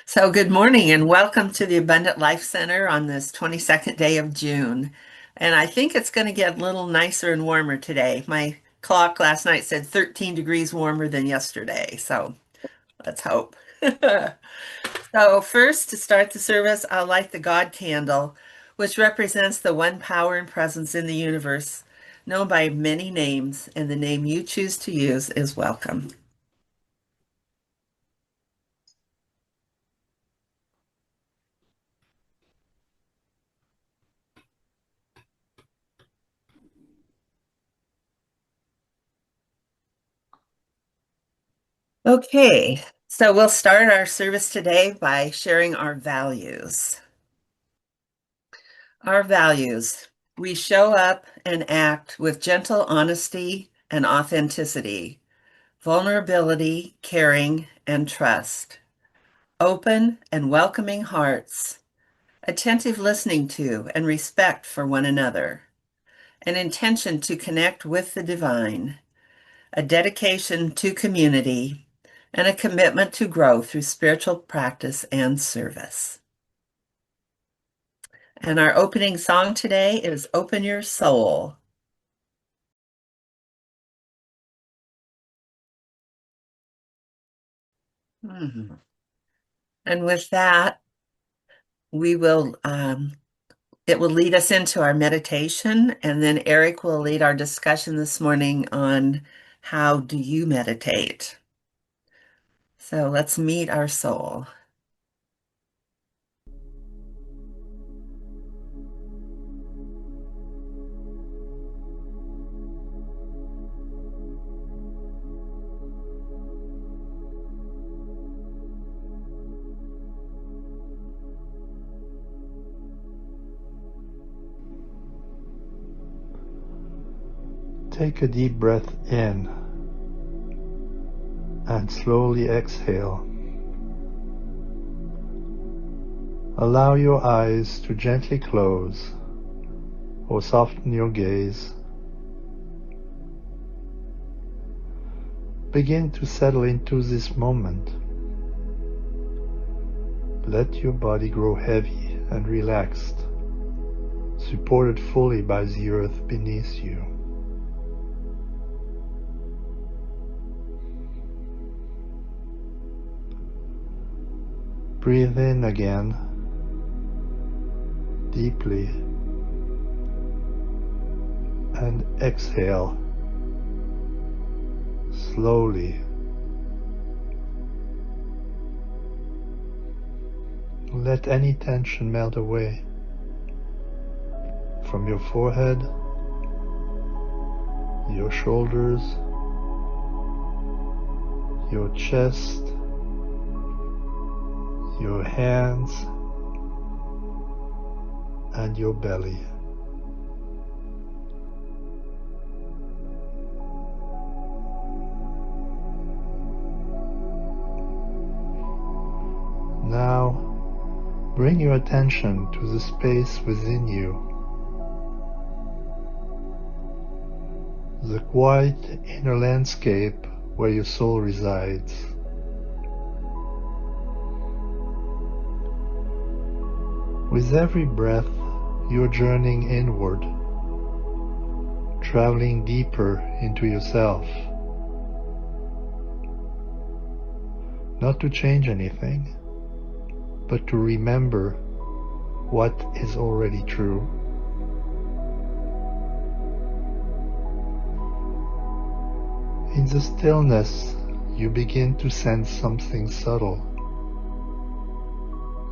So, good morning and welcome to the Abundant Life Center on this 22nd day of June. And I think it's going to get a little nicer and warmer today. My clock last night said 13 degrees warmer than yesterday. So, let's hope. So, first, to start the service, I'll light the God candle, which represents the one power and presence in the universe, known by many names, and the name you choose to use is welcome. Okay, so we'll start our service today by sharing our values. Our values. We show up and act with gentle honesty and authenticity, vulnerability, caring, and trust, open and welcoming hearts, attentive listening to and respect for one another, an intention to connect with the divine, a dedication to community, and a commitment to grow through spiritual practice and service. And our opening song today is Open Your Soul. Mhm. And with that, we will, it will lead us into our meditation, and then Eric will lead our discussion this morning on how do you meditate. So let's meet our soul. Take a deep breath in and slowly exhale. Allow your eyes to gently close or soften your gaze. Begin to settle into this moment. Let your body grow heavy and relaxed, supported fully by the earth beneath you. Breathe in again, deeply, and exhale, slowly. Let any tension melt away from your forehead, your shoulders, your chest, your hands, and your belly. Now, bring your attention to the space within you, the quiet inner landscape where your soul resides. With every breath, you're journeying inward, traveling deeper into yourself. Not to change anything, but to remember what is already true. In the stillness, you begin to sense something subtle,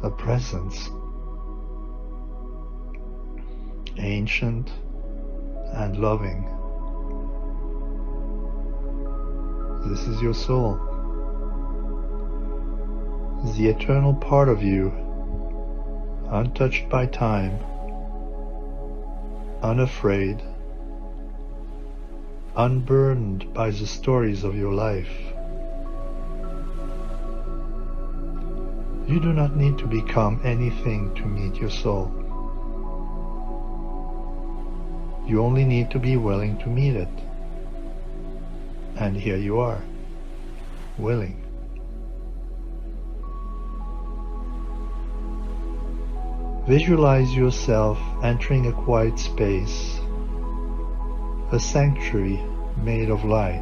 a presence, ancient and loving. This is your soul, the eternal part of you, untouched by time, unafraid, unburdened by the stories of your life. You do not need to become anything to meet your soul. You only need to be willing to meet it. And here you are, willing. Visualize yourself entering a quiet space, a sanctuary made of light.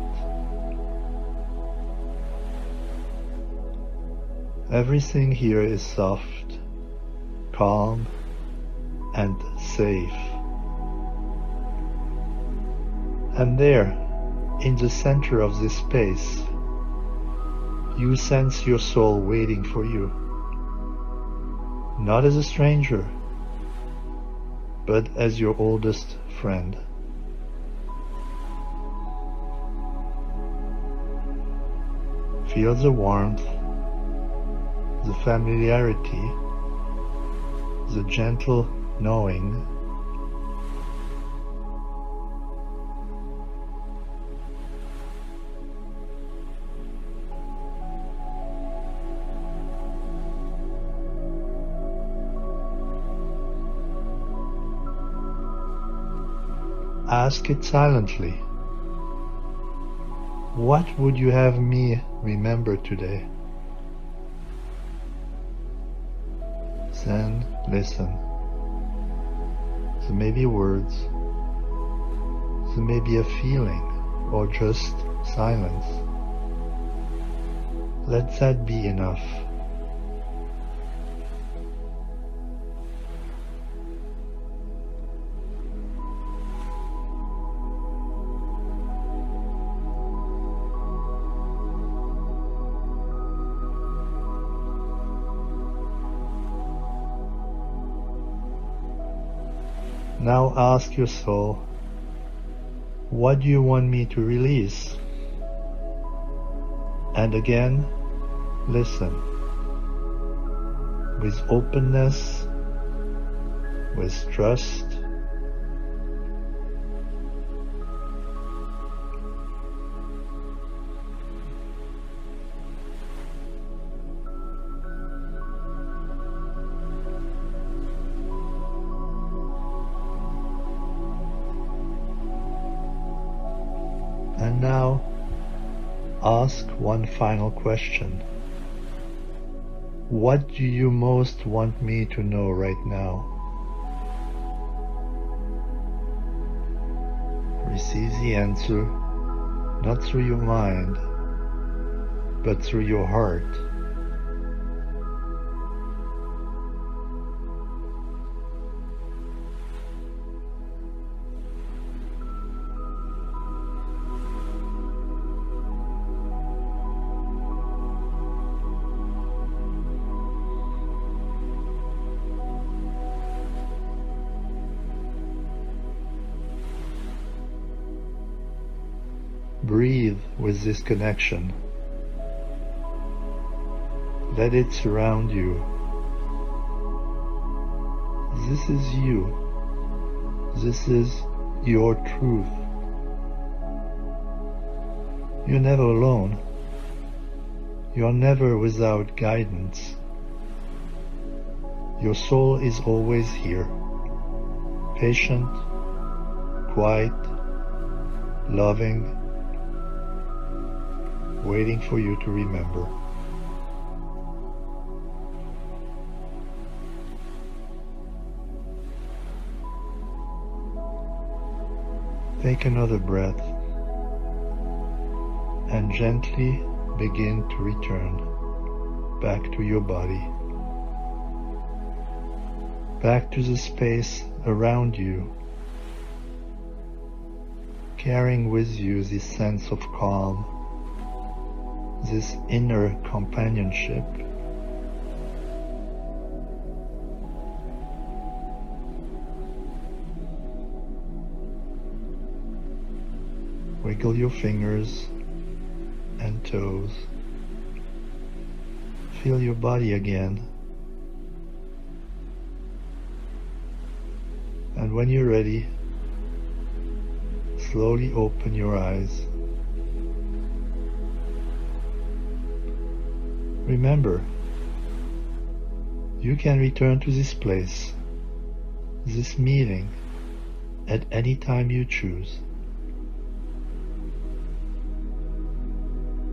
Everything here is soft, calm, and safe. And there, in the center of this space, you sense your soul waiting for you. Not as a stranger, but as your oldest friend. Feel the warmth, the familiarity, the gentle knowing. Ask it silently. What would you have me remember today? Then listen. There may be words, there may be a feeling, or just silence. Let that be enough. Now ask your soul, what do you want me to release? And again, listen. With openness, with trust, and now ask one final question. What do you most want me to know right now? Receive the answer, not through your mind, but through your heart. Breathe with this connection. Let it surround you. This is you. This is your truth. You're never alone. You're never without guidance. Your soul is always here, patient, quiet, loving, waiting for you to remember. Take another breath and gently begin to return back to your body, back to the space around you, carrying with you this sense of calm, this inner companionship. Wiggle your fingers and toes. Feel your body again. And when you're ready, slowly open your eyes. Remember, you can return to this place, this meeting, at any time you choose.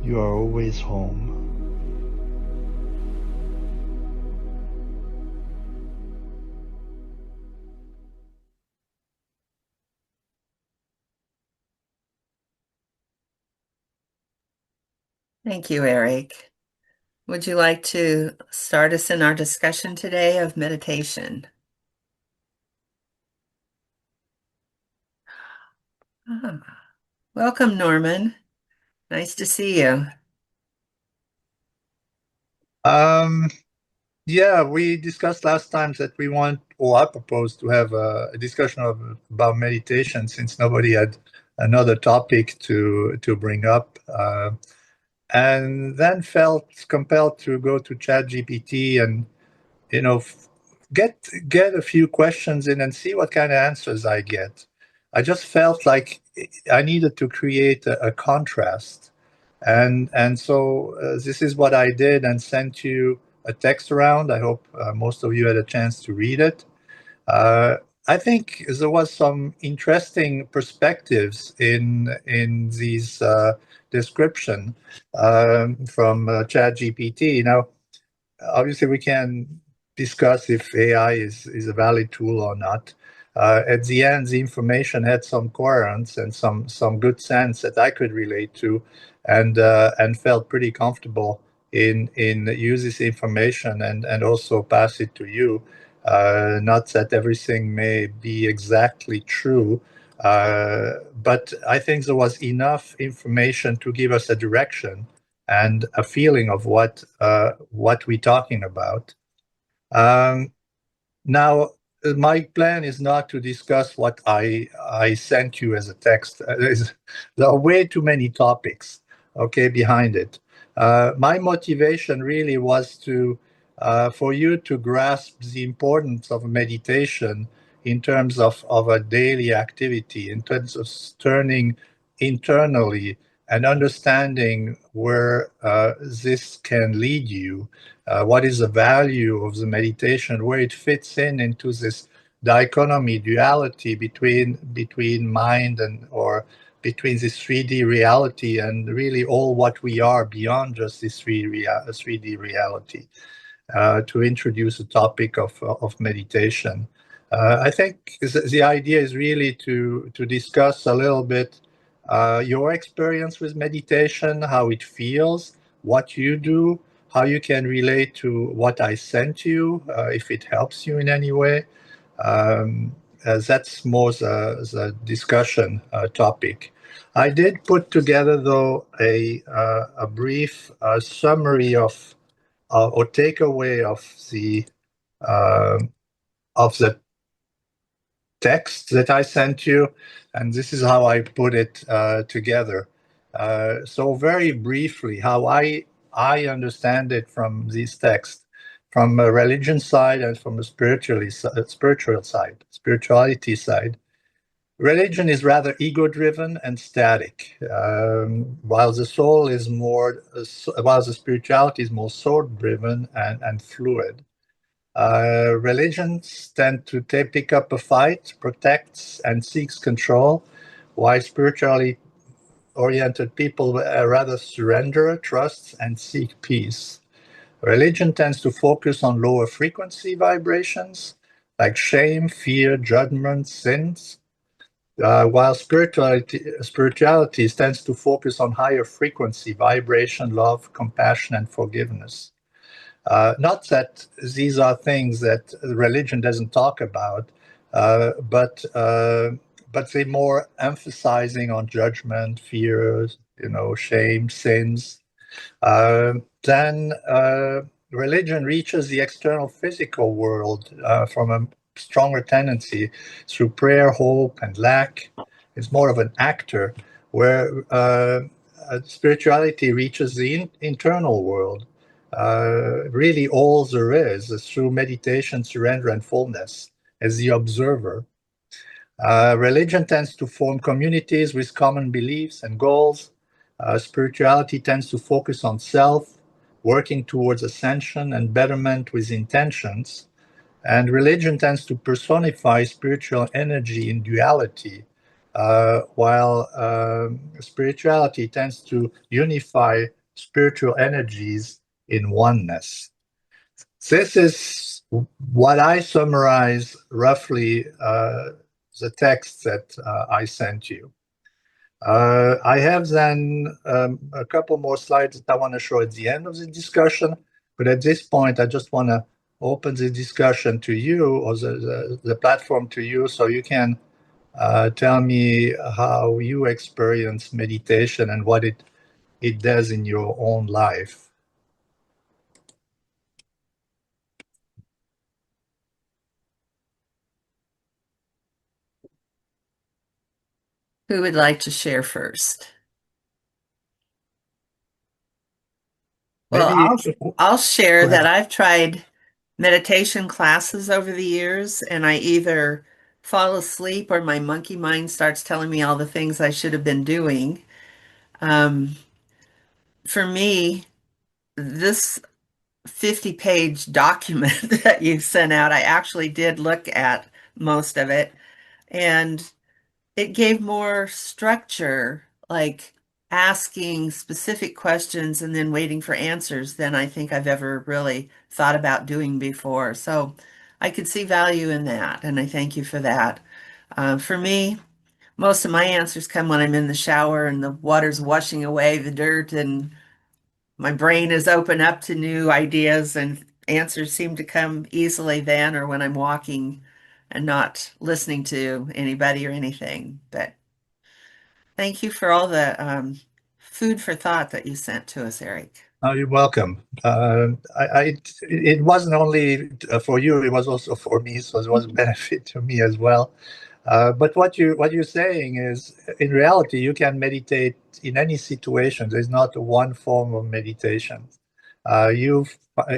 You are always home. Thank you, Eric. Would you like to start us in our discussion today of meditation? Ah, welcome, Norman. Nice to see you. Um, yeah, we discussed last time that we want, or I proposed to have a discussion about meditation since nobody had another topic to bring up, and then felt compelled to go to ChatGPT and you know get a few questions in and see what kind of answers I get. I just felt like I needed to create a contrast, and so this is what I did and sent you a text around. I hope most of you had a chance to read it. Uh, I think there was some interesting perspectives in these description from ChatGPT. Now, obviously we can discuss if AI is a valid tool or not. At the end, the information had some coherence and some good sense that I could relate to, and felt pretty comfortable in use this information and also pass it to you. Not that everything may be exactly true, but I think there was enough information to give us a direction and a feeling of what we're talking about. Um, Now, my plan is not to discuss what I sent you as a text. There are way too many topics, okay, behind it. My motivation really was to for you to grasp the importance of meditation in terms of a daily activity, in terms of turning internally and understanding where this can lead you, what is the value of the meditation, where it fits in into this dichotomy, duality between mind and or between this 3D reality and really all what we are beyond just this 3D reality. To introduce a topic of meditation. I think the idea is really to discuss a little bit your experience with meditation, how it feels, what you do, how you can relate to what I sent you, if it helps you in any way. Um, that's more the discussion topic. I did put together, though, a brief summary or takeaway uh, of the text that I sent you, and this is how I put it together. So very briefly, how I understand it from these texts, from a religion side and from a spirituality side. Religion is rather ego-driven and static, while the soul is more, while the spirituality is more soul-driven and fluid. Religions tend to pick up a fight, protects, and seeks control, while spiritually oriented people rather surrender, trust, and seek peace. Religion tends to focus on lower frequency vibrations like shame, fear, judgment, sins, while spirituality tends to focus on higher frequency vibration, love, compassion, and forgiveness. Not that these are things that religion doesn't talk about, but they're more emphasizing on judgment, fears, shame, sins. Then religion reaches the external physical world from a stronger tendency through prayer, hope, and lack. It's more of an actor, where spirituality reaches the internal world. Really, all there is through meditation, surrender, and fullness as the observer. Religion tends to form communities with common beliefs and goals. Spirituality tends to focus on self, working towards ascension and betterment with intentions. And religion tends to personify spiritual energy in duality, while spirituality tends to unify spiritual energies in oneness. This is what I summarize roughly the text that I sent you. I have then a couple more slides that I want to show at the end of the discussion, but at this point, I just want to open the discussion to you or the platform to you so you can tell me how you experience meditation and what it does in your own life. Who would like to share first? Well, Maybe I'll share go that ahead. I've tried meditation classes over the years, and I either fall asleep or my monkey mind starts telling me all the things I should have been doing. Um, for me, this 50-page document that you sent out, I actually did look at most of it, and it gave more structure, like asking specific questions and then waiting for answers than I think I've ever really thought about doing before. So I could see value in that, and I thank you for that. For me, most of my answers come when I'm in the shower and the water's washing away the dirt, and my brain is open up to new ideas, and answers seem to come easily then, or when I'm walking and not listening to anybody or anything. But thank you for all the food for thought that you sent to us, Eric. Oh, you're welcome. It wasn't only for you; it was also for me. So it was a benefit to me as well. But what you're saying is, in reality, you can meditate in any situation. There's not one form of meditation. You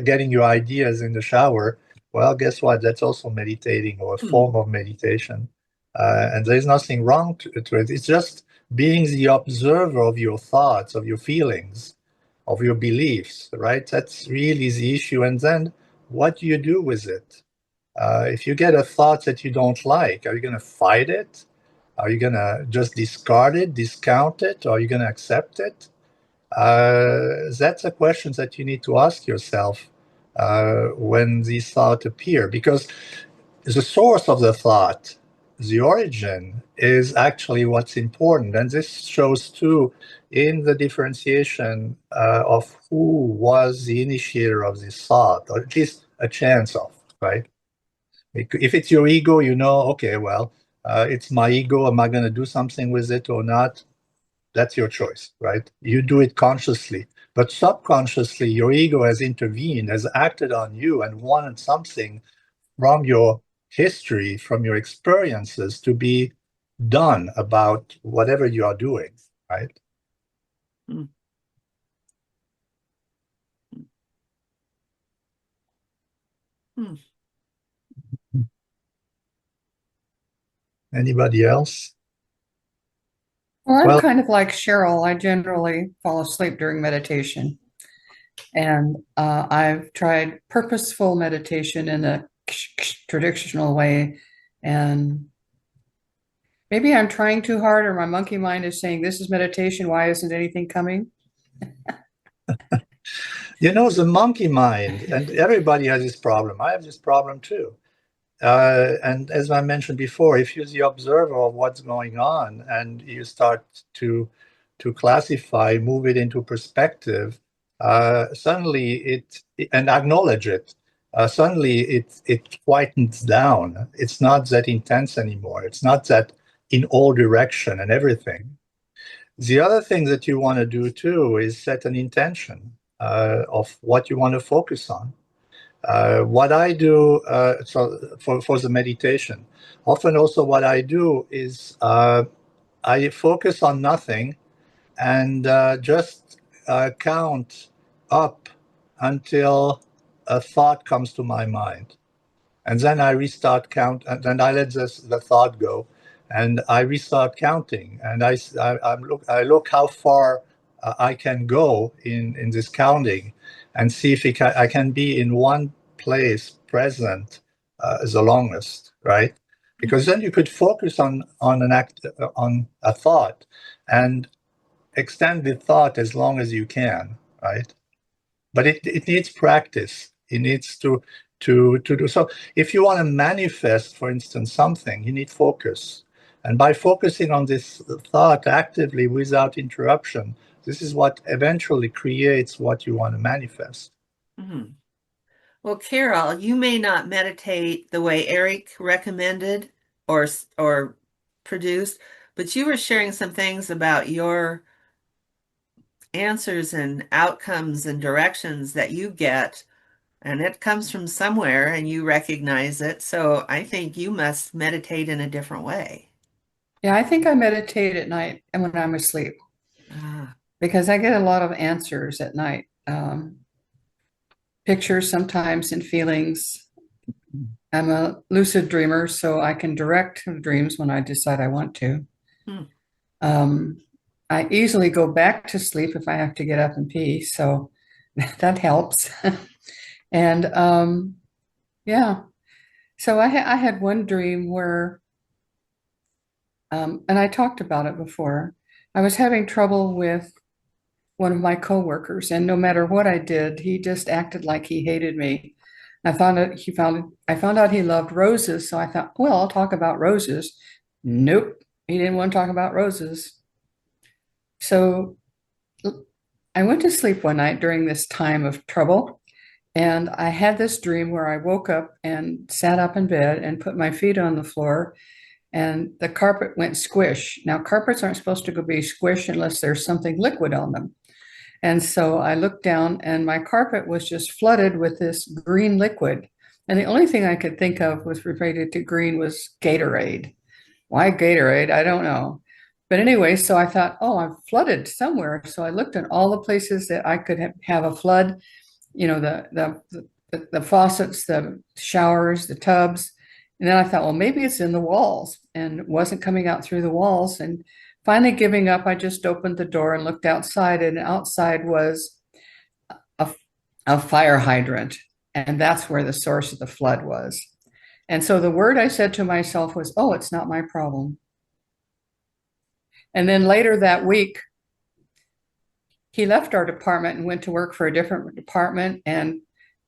getting your ideas in the shower. Well, guess what? That's also meditating or a Hmm. form of meditation. And there's nothing wrong to it. It's just being the observer of your thoughts, of your feelings, of your beliefs, right? That's really the issue. And then what do you do with it? If you get a thought that you don't like, are you going to fight it? Are you going to just discard it, discount it? Or are you going to accept it? That's a question that you need to ask yourself when these thoughts appear, because the source of the thought, the origin, is actually what's important. And this shows too in the differentiation of who was the initiator of this thought, or at least a chance of, right? If it's your ego, you know, okay, well, it's my ego. Am I going to do something with it or not? That's your choice, right? You do it consciously, but subconsciously, your ego has intervened, has acted on you, and wanted something from your history, from your experiences to be done about whatever you are doing, right? Hmm. Hmm. Anybody else? Well, I'm Well, kind of like Cheryl. I generally fall asleep during meditation. And I've tried purposeful meditation in a traditional way. And maybe I'm trying too hard, or my monkey mind is saying, this is meditation. Why isn't anything coming? you know, the monkey mind, and everybody has this problem. I have this problem too. And as I mentioned before, if you're the observer of what's going on and you start to classify, move it into perspective, suddenly and acknowledge it. Suddenly it quietens down. It's not that intense anymore. It's not that in all direction and everything. The other thing that you want to do too is set an intention of what you want to focus on. What I do so for the meditation, often also what I do is I focus on nothing and just count up until a thought comes to my mind. And then I restart count, and then I let the thought go, and I restart counting, and I look how far I can go in this counting, and see if I can be in one place present the longest, right? Because then you could focus on an act on a thought, and extend the thought as long as you can, right? But it needs practice. It needs to do so. If you want to manifest, for instance, something, you need focus. And by focusing on this thought actively without interruption, this is what eventually creates what you want to manifest. Mhm. Well, Carol, you may not meditate the way Eric recommended or produced, but you were sharing some things about your answers and outcomes and directions that you get, and it comes from somewhere and you recognize it. So I think you must meditate in a different way. Yeah, I think I meditate at night and when I'm asleep Ah, because I get a lot of answers at night. Pictures sometimes and feelings. I'm a lucid dreamer, so I can direct dreams when I decide I want to. hmm. Um, I easily go back to sleep if I have to get up and pee, so that helps. And yeah, so I had one dream where, and I talked about it before. I was having trouble with one of my coworkers, and no matter what I did, he just acted like he hated me. I found out he loved roses, so I thought, well, I'll talk about roses. Nope, he didn't want to talk about roses. So I went to sleep one night during this time of trouble, and I had this dream where I woke up and sat up in bed and put my feet on the floor, and the carpet went squish. Now, carpets aren't supposed to go be squish unless there's something liquid on them. And so I looked down, and my carpet was just flooded with this green liquid. And the only thing I could think of was related to green was Gatorade. Why Gatorade? I don't know. But anyway, so I thought, oh, I'm flooded somewhere. So I looked at all the places that I could have a flood, you know, the faucets, the showers, the tubs. And then I thought, well, maybe it's in the walls, and it wasn't coming out through the walls. And finally giving up, I just opened the door and looked outside, and outside was a, a fire hydrant. And that's where the source of the flood was. And so the word I said to myself was, oh, it's not my problem. And then later that week, he left our department and went to work for a different department. And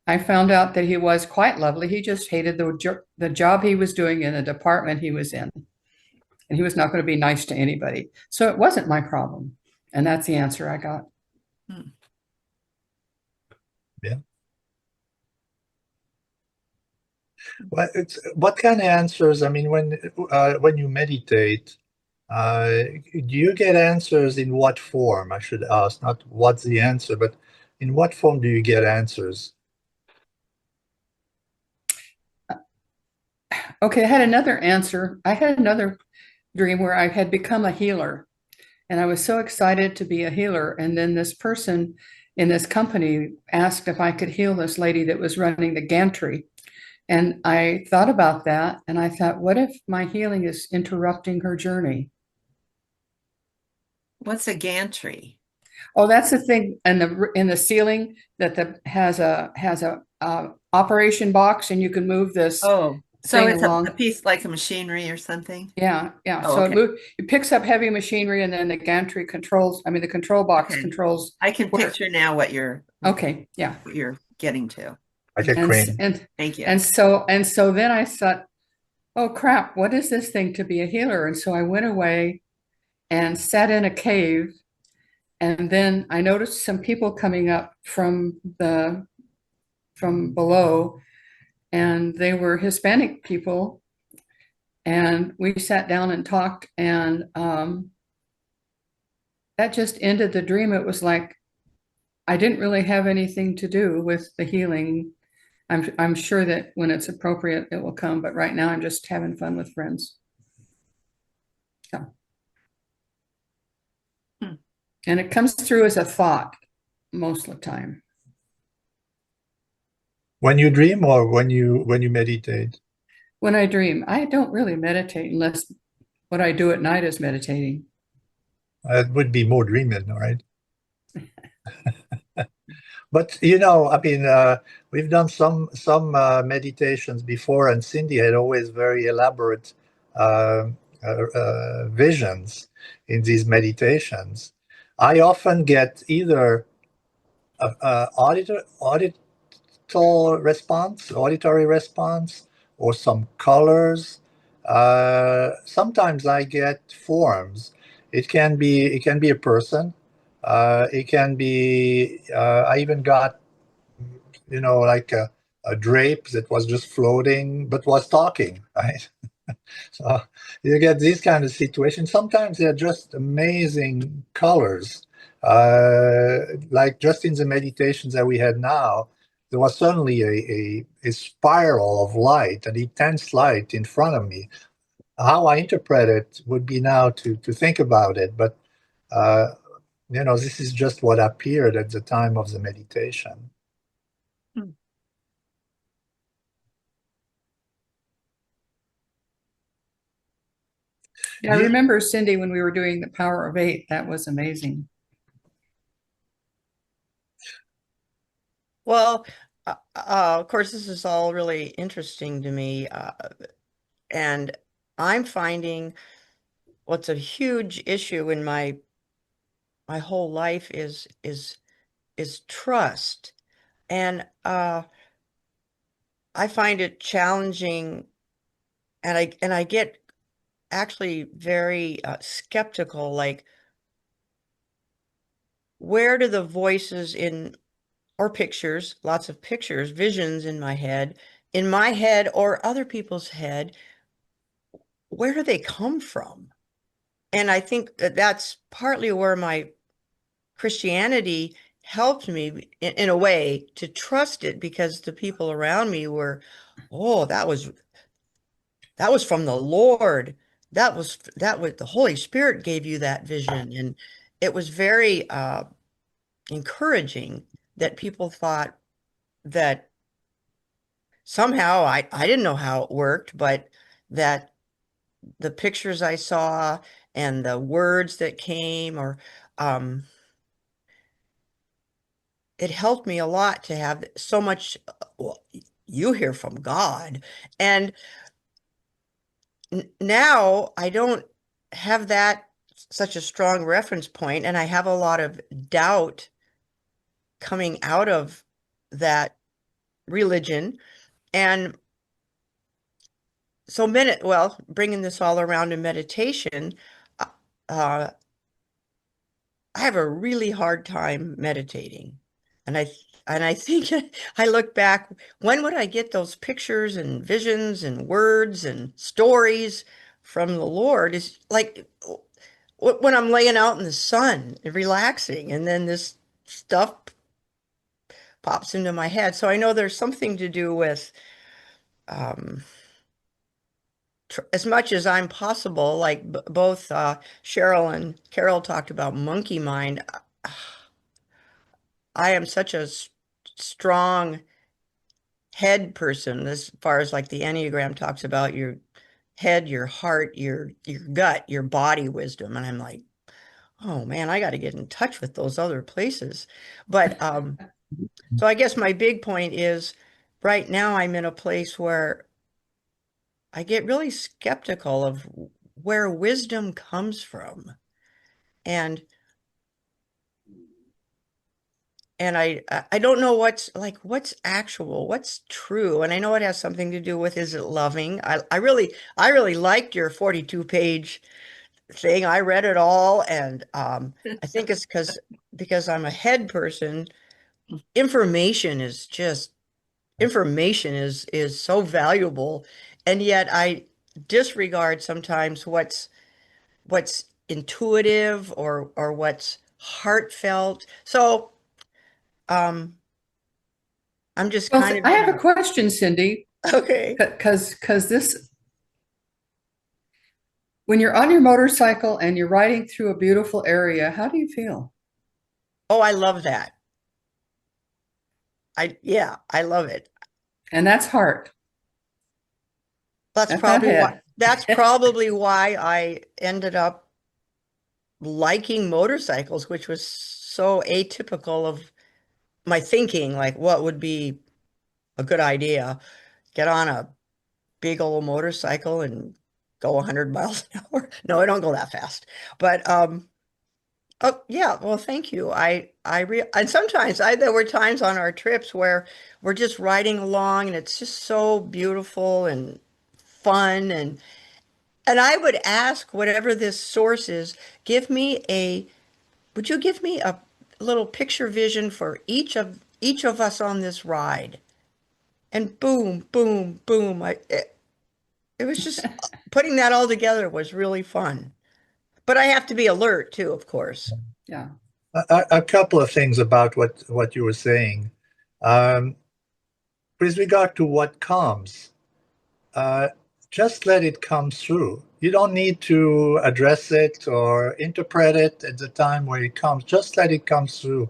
I found out that he was quite lovely. He just hated the job he was doing in the department he was in. And he was not going to be nice to anybody. So it wasn't my problem. And that's the answer I got. Hmm. Yeah. Well, what kind of answers? I mean, when you meditate, do you get answers in what form? I should ask, not what's the answer, but in what form do you get answers? Okay, I had another answer. I had another dream where I had become a healer. And I was so excited to be a healer. And then this person in this company asked if I could heal this lady that was running the gantry. And I thought about that, and I thought, what if my healing is interrupting her journey? What's a gantry? Oh, that's the thing in the ceiling that has a operation box, and you can move this Oh, so thing it's a along. piece like a machinery or something? Yeah, yeah. Oh, So okay. it picks up heavy machinery, and then the gantry controls. I mean, the control box Okay. controls I can where. picture now Okay, yeah. what you're getting to. Like a And crane. and Thank you. and so then I thought, oh crap, what is this thing to be a healer? And so I went away and sat in a cave. And then I noticed some people coming up from below, and they were Hispanic people. And we sat down and talked, and that just ended the dream. It was like I didn't really have anything to do with the healing. I'm sure that when it's appropriate, it will come. But right now, I'm just having fun with friends. Yeah. Hmm. And it comes through as a thought most of the time. When you dream or when you meditate? When I dream, I don't really meditate unless what I do at night is meditating. It would be more dreaming, right? But you know, I mean, we've done some meditations before, and Cindy had always very elaborate visions in these meditations. I often get either auditory response, or some colors. sometimes I get forms. It can be a person. It can be I even got like a drape that was just floating but was talking, right? So you get these kind of situations. Sometimes they're just amazing colors. Like just in the meditations that we had now, there was suddenly a spiral of light, an intense light in front of me. How I interpret it would be now to think about it, but uh, this is just what appeared at the time of the meditation. Yeah, I You, remember Cindy when we were doing the Power of Eight. That was amazing. Well, of course, this is all really interesting to me, and I'm finding what's a huge issue in my whole life is trust, and I find it challenging, and I get actually very skeptical, like where do the voices in or pictures, lots of pictures, visions in my head or other people's head, where do they come from? And I think that that's partly where my Christianity helped me in a way to trust it because the people around me were, oh, that was from the Lord. That was the Holy Spirit gave you that vision. And it was very encouraging that people thought that somehow I didn't know how it worked, but that the pictures I saw and the words that came or it helped me a lot to have so much well, you hear from God. And now I don't have that such a strong reference point, and I have a lot of doubt coming out of that religion. And so well, bringing this all around to meditation, uh, uh, I have a really hard time meditating. And I think I look back, when would I get those pictures and visions and words and stories from the Lord? Is like when I'm laying out in the sun and relaxing, and then this stuff pops into my head. So I know there's something to do with um, tr as much as I'm possible, like b both Cheryl and Carol talked about monkey mind. I am such a strong head person as far as like the Enneagram talks about your head, your heart, your gut, your body wisdom. And I'm like, oh man, I got to get in touch with those other places. But so I guess my big point is right now I'm in a place where I get really skeptical of where wisdom comes from. And and I don't know what's actual, what's true. And I know it has something to do with is it loving? I really liked your 42-page thing. I read it all, and I think it's because I'm a head person, information is just information is so valuable, and yet I disregard sometimes what's intuitive or what's heartfelt. So um I'm just Well, kind of I in have a question, Cindy, okay. because this, when you're on your motorcycle and you're riding through a beautiful area, how do you feel? Oh, I love that. Yeah, I love it. And that's heart. That's That's not probably why head. that's probably why I ended up liking motorcycles, which was so atypical of my thinking, like what would be a good idea? Get on a big old motorcycle and go 100 miles an hour. No, I don't go that fast. But oh yeah, well, thank you. And sometimes there were times on our trips where we're just riding along and it's just so beautiful and fun And I would ask whatever this source is, would you give me a little picture vision for each of us on this ride? And boom, boom, boom. It was just putting that all together was really fun. But I have to be alert too, of course. Yeah. A couple of things about what you were saying. Um, with regard to what comes, uh, just let it come through. You don't need to address it or interpret it at the time where it comes. Just let it come through.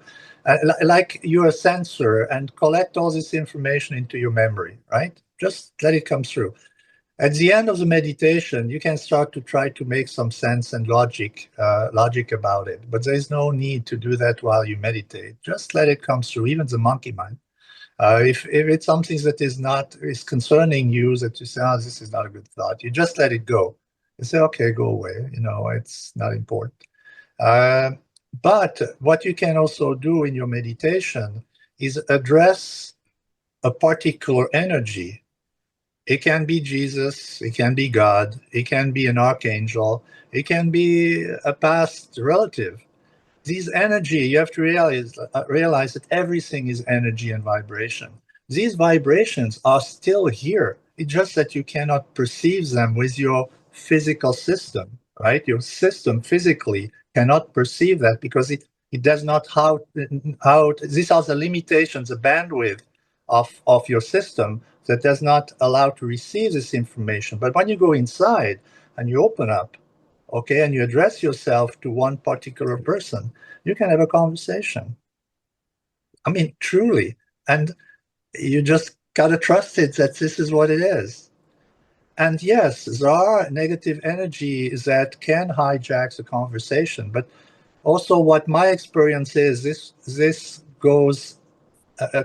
Like you're a sensor and collect all this information into your memory, right? Just let it come through. At the end of the meditation, you can start to try to make some sense and logic about it. But there's no need to do that while you meditate. Just let it come through, even the monkey mind. If it's something that is concerning you, that you say, oh, this is not a good thought, you just let it go. You say, okay, go away. It's not important. But what you can also do in your meditation is address a particular energy. It can be Jesus, it can be God, it can be an archangel, it can be a past relative. These energy, you have to realize that everything is energy and vibration. These vibrations are still here. It's just that you cannot perceive them with your physical system, right? Your system physically cannot perceive that because it does not how these are the limitations, the bandwidth of your system that does not allow to receive this information. But when you go inside and you open up, okay, and you address yourself to one particular person, you can have a conversation. I mean, truly. And you just got to trust it that this is what it is. And yes, there are negative energies that can hijack the conversation. But also, what my experience is, this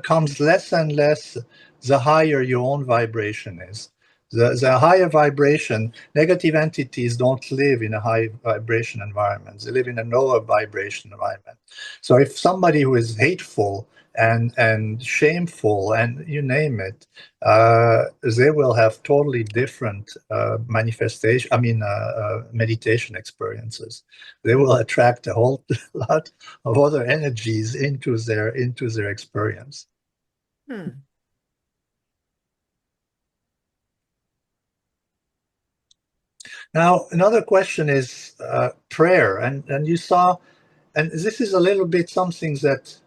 comes less and less the higher your own vibration is. The higher vibration, negative entities don't live in a high vibration environment. They live in a lower vibration environment. So if somebody who is hateful and shameful and you name it, they will have totally different meditation experiences. They will attract a whole lot of other energies into their experience. Hmm. Now, another question is prayer, and you saw, and this is a little bit something that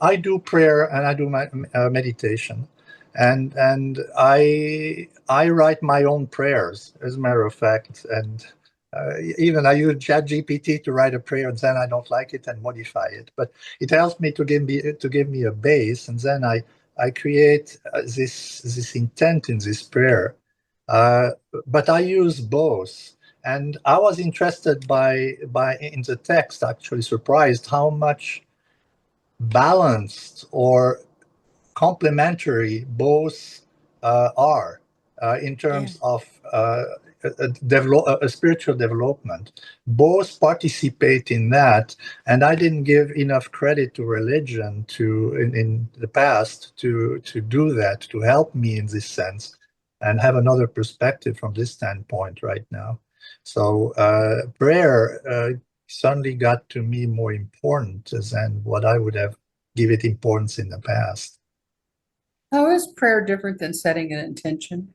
I do prayer and I do my meditation, and I write my own prayers, as a matter of fact, and even I use ChatGPT to write a prayer, and then I don't like it and modify it, but it helps me to give me a base, and then I create this intent in this prayer. Uh, but I use both. And I was interested by in the text, actually surprised how much balanced or complementary both are in Yeah. terms of a spiritual development. Both participate in that, and I didn't give enough credit to religion in the past to do that, to help me in this sense, and have another perspective from this standpoint right now. So prayer suddenly got to me more important than what I would have give it importance in the past. How is prayer different than setting an intention?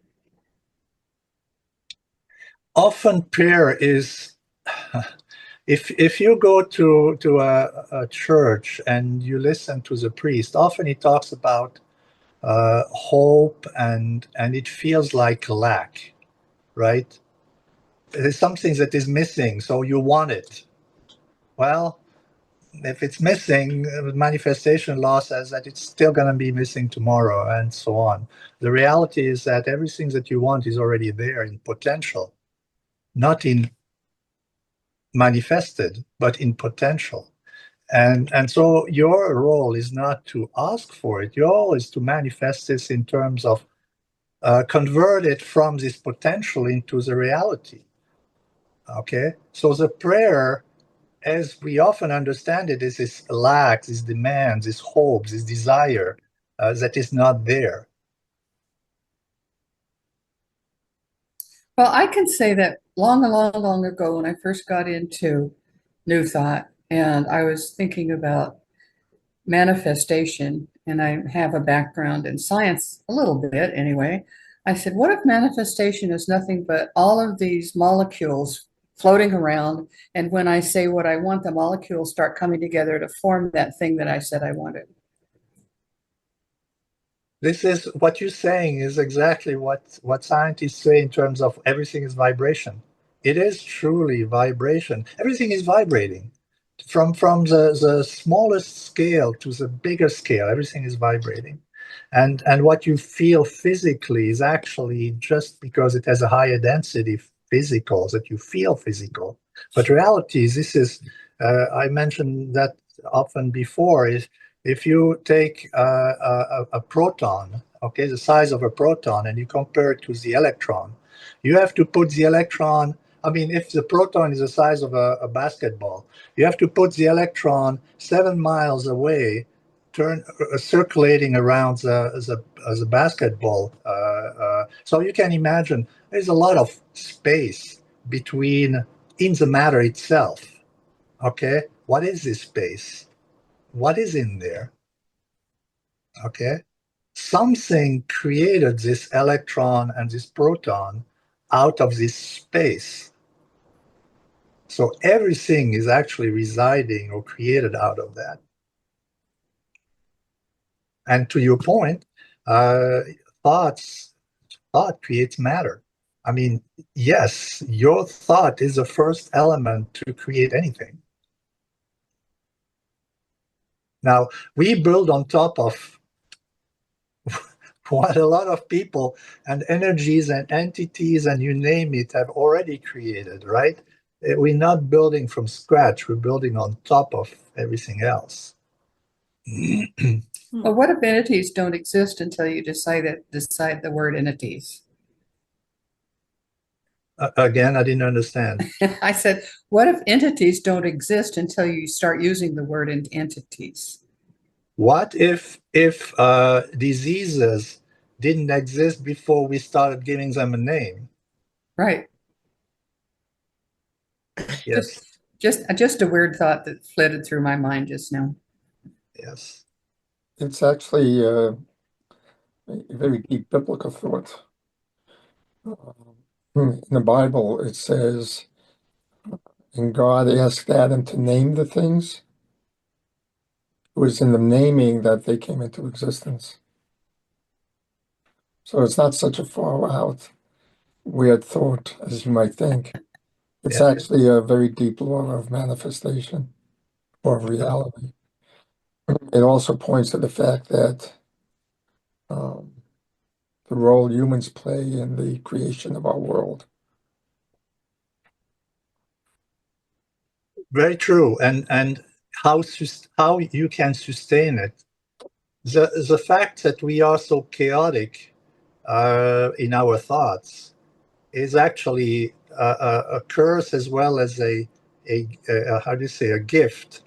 Often prayer is, if you go to a church and you listen to the priest, often he talks about hope and it feels like lack, right? There's something that is missing, so you want it. Well, if it's missing, manifestation law says that it's still going to be missing tomorrow, and so on. The reality is that everything that you want is already there in potential, not in manifested, but in potential. And so your role is not to ask for it. Your role is to manifest this in terms of convert it from this potential into the reality. Okay, so the prayer, as we often understand it, is this lack, this demand, this hope, this desire that is not there. Well, I can say that long, long, long ago when I first got into New Thought and I was thinking about manifestation, and I have a background in science a little bit anyway. I said, what if manifestation is nothing but all of these molecules floating around? And when I say what I want, the molecules start coming together to form that thing that I said I wanted. This is what you're saying is exactly what scientists say in terms of everything is vibration. It is truly vibration. Everything is vibrating. From the smallest scale to the bigger scale, everything is vibrating. And what you feel physically is actually just because it has a higher density physical that you feel physical. But reality is this is, I mentioned that often before, is if you take a proton, okay, the size of a proton, and you compare it to the electron, you have to put the electron, I mean, if the proton is the size of a basketball, you have to put the electron 7 miles away, circulating around the basketball. So you can imagine there's a lot of space between in the matter itself. Okay, what is this space? What is in there? Okay, something created this electron and this proton out of this space. So everything is actually residing or created out of that. And to your point, thought creates matter. I mean, yes, your thought is the first element to create anything. Now, we build on top of what a lot of people and energies and entities and you name it have already created, right? We're not building from scratch. We're building on top of everything else. Well, what if entities don't exist until you decide the word entities? Again, I didn't understand. I said, what if entities don't exist until you start using the word entities? What if diseases didn't exist before we started giving them a name? Right. Yes, Just a weird thought that flitted through my mind just now. yes. It's actually a very deep biblical thought. In the Bible, it says, and God asked Adam to name the things. It was in the naming that they came into existence. So it's not such a far out, weird thought as you might think. It's Yeah. actually a very deep law of manifestation or reality. It also points to the fact that the role humans play in the creation of our world. Very true. And how you can sustain it. The fact that we are so chaotic in our thoughts is actually a curse as well as a how do you say, a gift.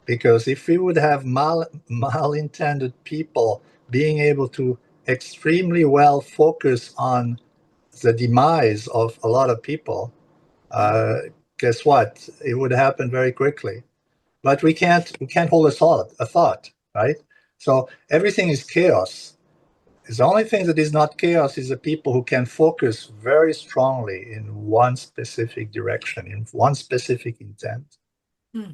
Because if we would have malintended people being able to extremely well focus on the demise of a lot of people, guess what? It would happen very quickly. But we can't hold a thought, right? So everything is chaos. The only thing that is not chaos is the people who can focus very strongly in one specific direction, in one specific intent. Hmm.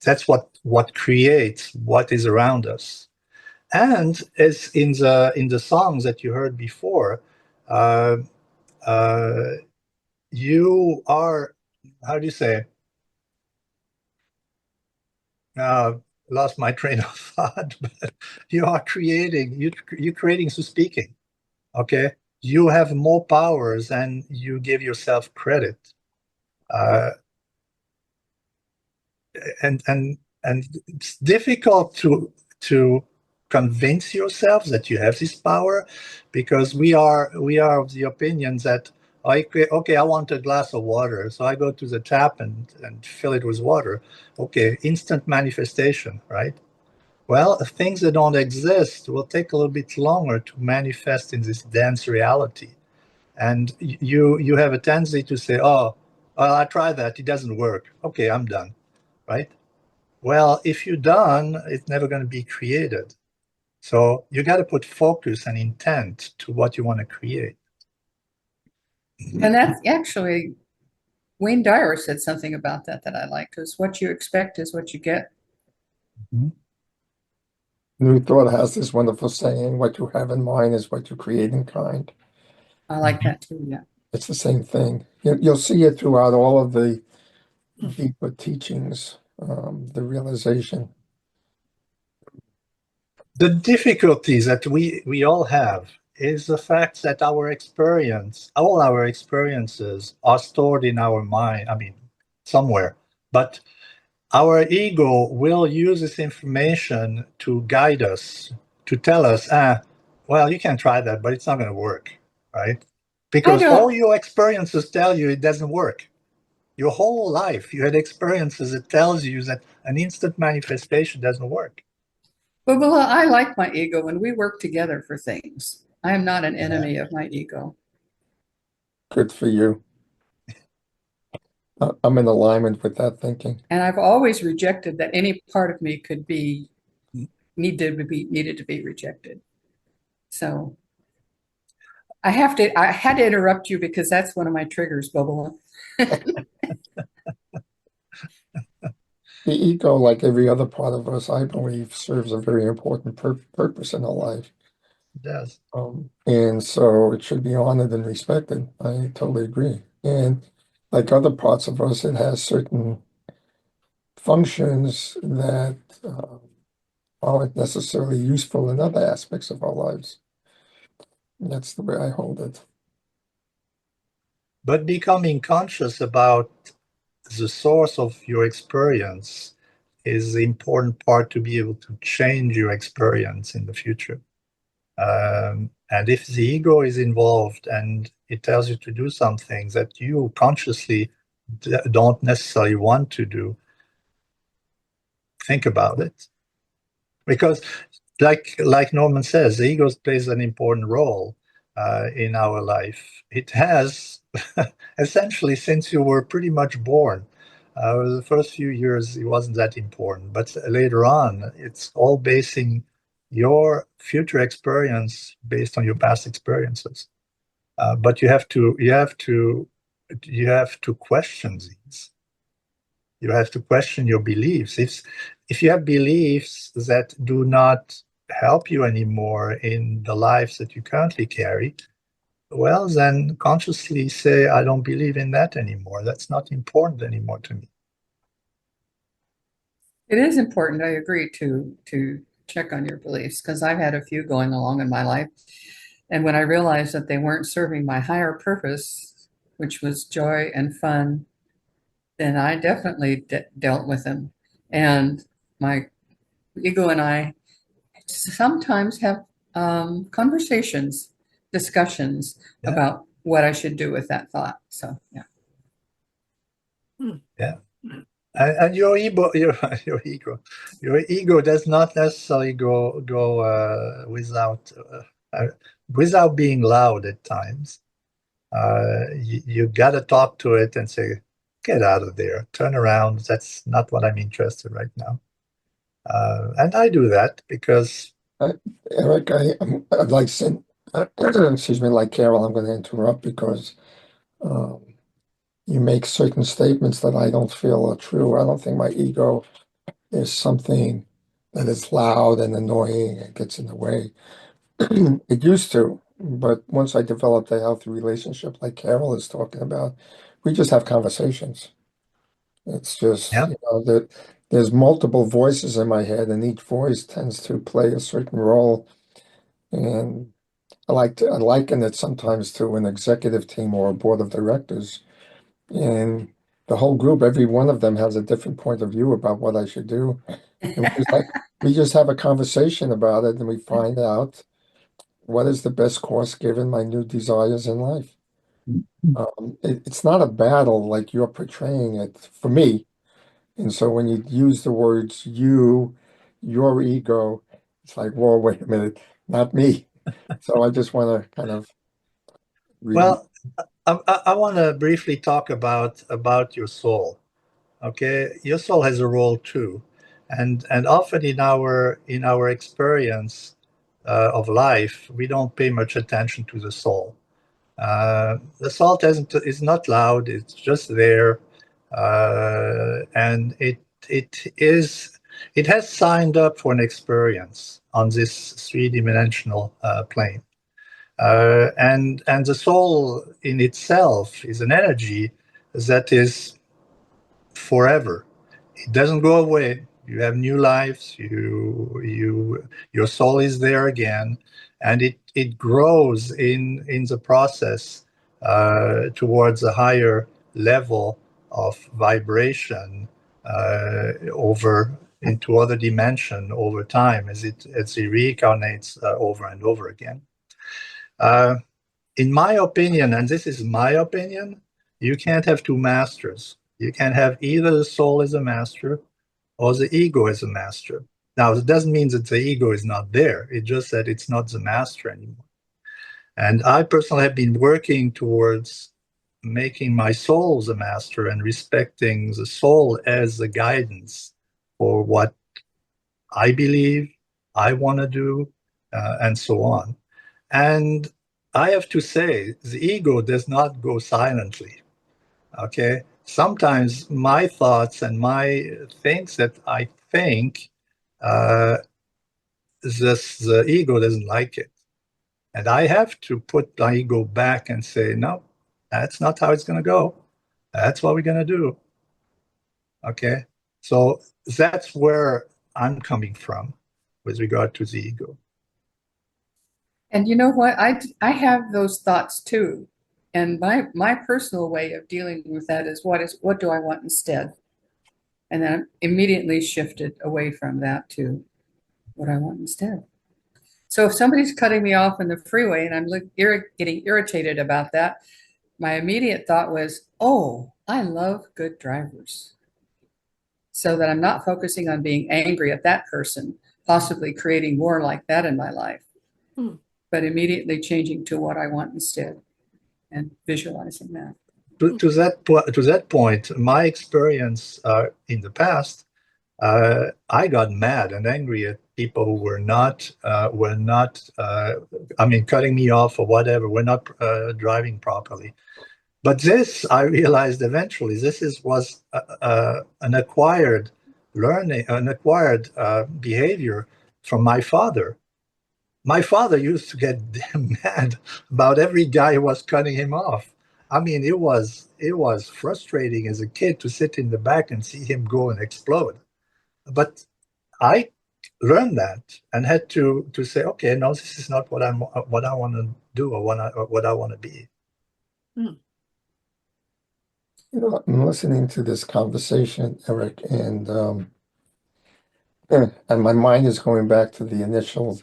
That's what creates what is around us. And as in the songs that you heard before, uh, uh, you are, how do you say? Lost my train of thought. But you're creating through speaking. Okay, you have more powers than you give yourself credit. Uh, and it's difficult to convince yourself that you have this power, because we are of the opinion that okay, I want a glass of water, so I go to the tap and fill it with water. Okay, instant manifestation, right? Well, things that don't exist will take a little bit longer to manifest in this dense reality. And you have a tendency to say, oh, well, I tried that, it doesn't work. Okay, I'm done, right? Well, if you're done, it's never going to be created. So you got to put focus and intent to what you want to create. And that's actually, Wayne Dyer said something about that I liked, is what you expect is what you get. Mhm. New Thought has this wonderful saying, what you have in mind is what you create in kind. I like that too, yeah. It's the same thing. You'll see it throughout all of the deeper teachings, the realization. The difficulties that we all have is the fact that our experience, all our experiences are stored in our mind, I mean, somewhere. But our ego will use this information to guide us, to tell us, well, you can try that, but it's not going to work, right? I Because all don't, your experiences tell you it doesn't work. Your whole life, you had experiences that tells you that an instant manifestation doesn't work. but well, I like my ego and we work together for things. I am not an Yeah. enemy of my ego. Good for you. I'm in alignment with that thinking. And I've always rejected that any part of me could be needed to be rejected. So I had to interrupt you because that's one of my triggers, Bubba. The ego, like every other part of us, I believe, serves a very important purpose in our life. It does. And so it should be honored and respected. I totally agree. And like other parts of us, it has certain functions that aren't necessarily useful in other aspects of our lives. And that's the way I hold it. But becoming conscious about the source of your experience is the important part to be able to change your experience in the future. And if the ego is involved and it tells you to do some things that you consciously don't necessarily want to do, think about it. Because like Norman says, the ego plays an important role in our life. It has essentially since you were pretty much born. The first few years it wasn't that important, but later on, it's all basing your future experience based on your past experiences. But you have to question these. You have to question your beliefs. If you have beliefs that do not help you anymore in the lives that you currently carry, well, then consciously say, I don't believe in that anymore. That's not important anymore to me. It is important, I agree, to check on your beliefs because I've had a few going along in my life. And when I realized that they weren't serving my higher purpose, which was joy and fun, then I definitely dealt with them. And my ego and I sometimes have conversations, discussions Yeah. about what I should do with that thought. So, yeah. Yeah. And your ego, your ego does not necessarily go without being loud at times. You got to talk to it and say, get out of there, turn around. That's not what I'm interested right now. And I do that because, Eric, I'd like to, excuse me, like Carol, I'm going to interrupt because um, you make certain statements that I don't feel are true. I don't think my ego is something that is loud and annoying and gets in the way. It used to, but once I developed a healthy relationship like Carol is talking about, we just have conversations. It's just, yeah, that there's multiple voices in my head, and each voice tends to play a certain role. And I liken it sometimes to an executive team or a board of directors. And the whole group, every one of them has a different point of view about what I should do. And we just have a conversation about it and we find out what is the best course given my new desires in life. It's not a battle like you're portraying it for me. And so when you use the words you, your ego, it's like, whoa, wait a minute, not me. So I just want to kind of Well, I want to briefly talk about your soul. Okay, your soul has a role too, and often in our experience of life, we don't pay much attention to the soul. The soul is not loud; it's just there, and it has signed up for an experience on this three-dimensional plane. And the soul in itself is an energy that is forever. It doesn't go away. You have new lives. Your soul is there again, and it grows in the process towards a higher level of vibration over into other dimension over time as it reincarnates over and over again. Uh, in my opinion, and this is my opinion, you can't have two masters. You can have either the soul as a master or the ego as a master. Now, it doesn't mean that the ego is not there. It's just that it's not the master anymore. And I personally have been working towards making my soul the master and respecting the soul as the guidance for what I believe, I want to do, and so on. And I have to say, the ego does not go silently. Okay. Sometimes my thoughts and my things that I think, the ego doesn't like it. And I have to put my ego back and say, no, that's not how it's going to go. That's what we're going to do. Okay. So that's where I'm coming from with regard to the ego. And you know what? I have those thoughts too. And my personal way of dealing with that is what do I want instead? And then I'm immediately shifted away from that to what I want instead. So if somebody's cutting me off in the freeway and I'm getting irritated about that, my immediate thought was, oh, I love good drivers. So that I'm not focusing on being angry at that person, possibly creating more like that in my life, but immediately changing to what I want instead and visualizing that. To that point, my experience in the past, I got mad and angry at people who were not, cutting me off or whatever, were not driving properly. But this, I realized eventually, was an acquired learning, an acquired behavior from my father. My father used to get damn mad about every guy who was cutting him off. I mean, it was frustrating as a kid to sit in the back and see him go and explode. But I learned that and had to say, okay, no, this is not what I want to do or what I want to be. You know, I'm listening to this conversation, Eric, and my mind is going back to the initial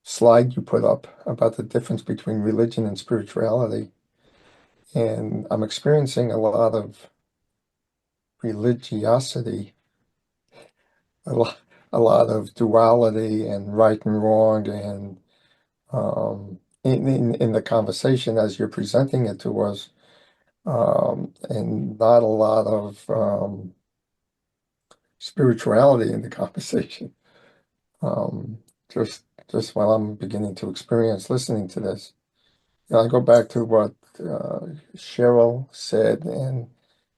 slide you put up about the difference between religion and spirituality. And I'm experiencing a lot of religiosity, a lot of duality and right and wrong, and in the conversation as you're presenting it to us, and not a lot of spirituality in the conversation. Um, just while I'm beginning to experience listening to this. I go back to what Cheryl said and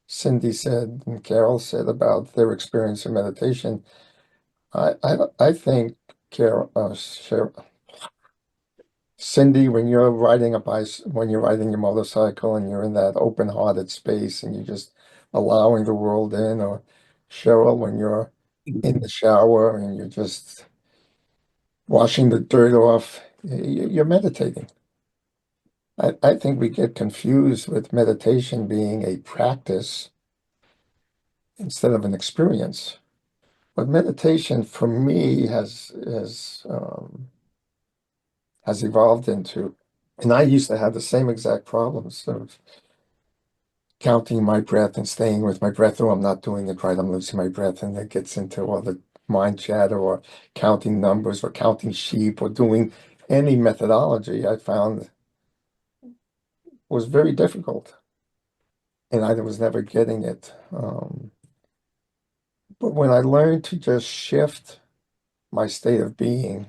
Cindy said and Carol said about their experience in meditation. I think Cindy, when you're when you're riding your motorcycle and you're in that open-hearted space and you're just allowing the world in, or Cheryl, when you're in the shower and you're just washing the dirt off, you're meditating. I think we get confused with meditation being a practice instead of an experience. But meditation for me has evolved into, and I used to have the same exact problems of counting my breath and staying with my breath. Oh, I'm not doing it right. I'm losing my breath. And it gets into all the mind chatter or counting numbers or counting sheep or doing any methodology. I found was very difficult, and I was never getting it. But when I learned to just shift my state of being,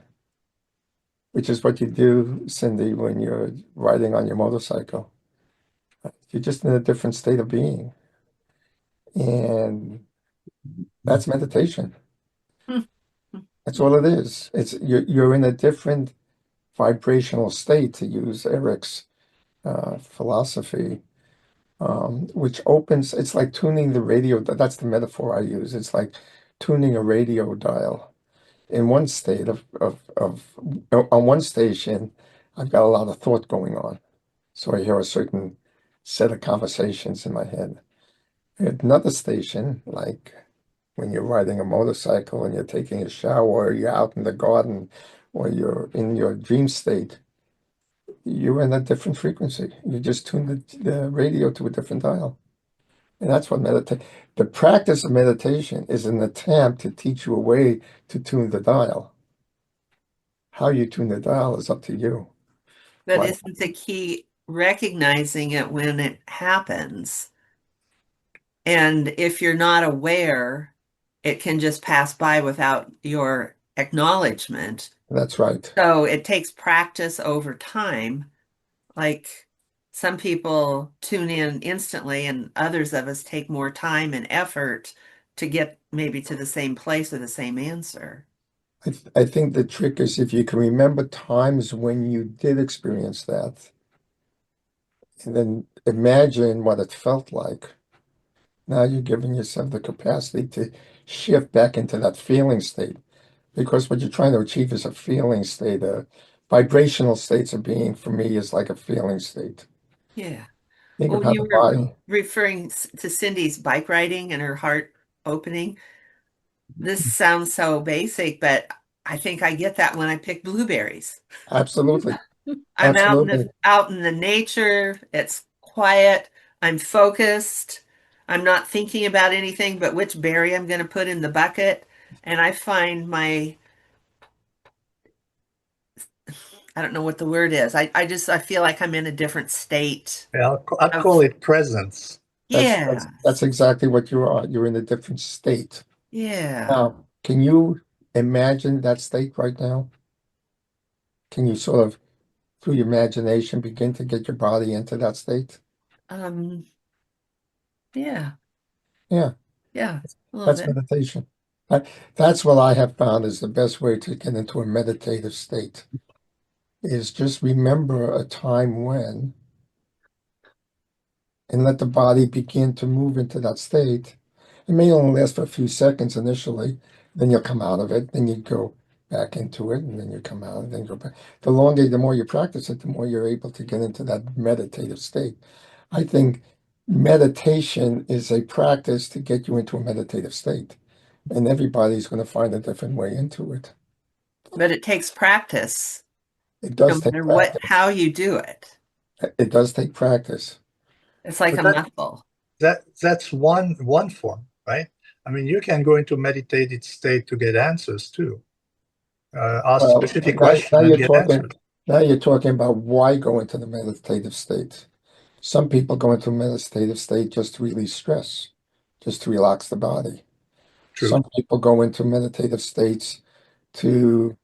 which is what you do, Cindy, when you're riding on your motorcycle, you're just in a different state of being. And that's meditation. Hmm. That's all it is. It's you're in a different vibrational state, to use Eric's philosophy, which opens, it's like tuning the radio. That's the metaphor I use. It's like tuning a radio dial. In one state on one station, I've got a lot of thought going on. So I hear a certain set of conversations in my head. At another station, like when you're riding a motorcycle and you're taking a shower, or you're out in the garden, or you're in your dream state, you're in a different frequency. You just tune the radio to a different dial. And that's what the practice of meditation is an attempt to teach you a way to tune the dial. How you tune the dial is up to you. But But isn't the key recognizing it when it happens? And if you're not aware, it can just pass by without your acknowledgement. that's right. So it takes practice over time. Like some people tune in instantly, and others of us take more time and effort to get maybe to the same place or the same answer. I think the trick is if you can remember times when you did experience that, and then imagine what it felt like. Now you're giving yourself the capacity to shift back into that feeling state, because what you're trying to achieve is a feeling state. Vibrational states of being for me is like a feeling state. Yeah. Think Well, of when how you the were body, referring to Cindy's bike riding and her heart opening, this sounds so basic, but I think I get that when I pick blueberries. absolutely, I'm absolutely. out in the nature, it's quiet, I'm focused, I'm not thinking about anything but which berry I'm going to put in the bucket, and I find I don't know what the word is. I feel like I'm in a different state Yeah, I'd call of, it presence. That's yes, exactly what you are. You're in a different state. yeah. Now, can you imagine that state right now? Can you sort of, through your imagination, begin to get your body into that state? Um, yeah, Yeah, yeah, a little that's bit. meditation. That's what I have found is the best way to get into a meditative state, is just remember a time when, and let the body begin to move into that state. It may only last for a few seconds initially, then you'll come out of it, then you go back into it, and then you come out, and then go back. The more you practice it, the more you're able to get into that meditative state. I think meditation is a practice to get you into a meditative state, and everybody's going to find a different way into it. But it takes practice, It no does take matter what, practice. how you do it. It does take practice. It's like But a muscle. that's one form, right? I mean, you can go into meditated state to get answers too. Ask Well, specific questions now and you're get answers. talking about why go into the meditative state. Some people go into a meditative state just to release stress, just to relax the body. True. Some people go into meditative states to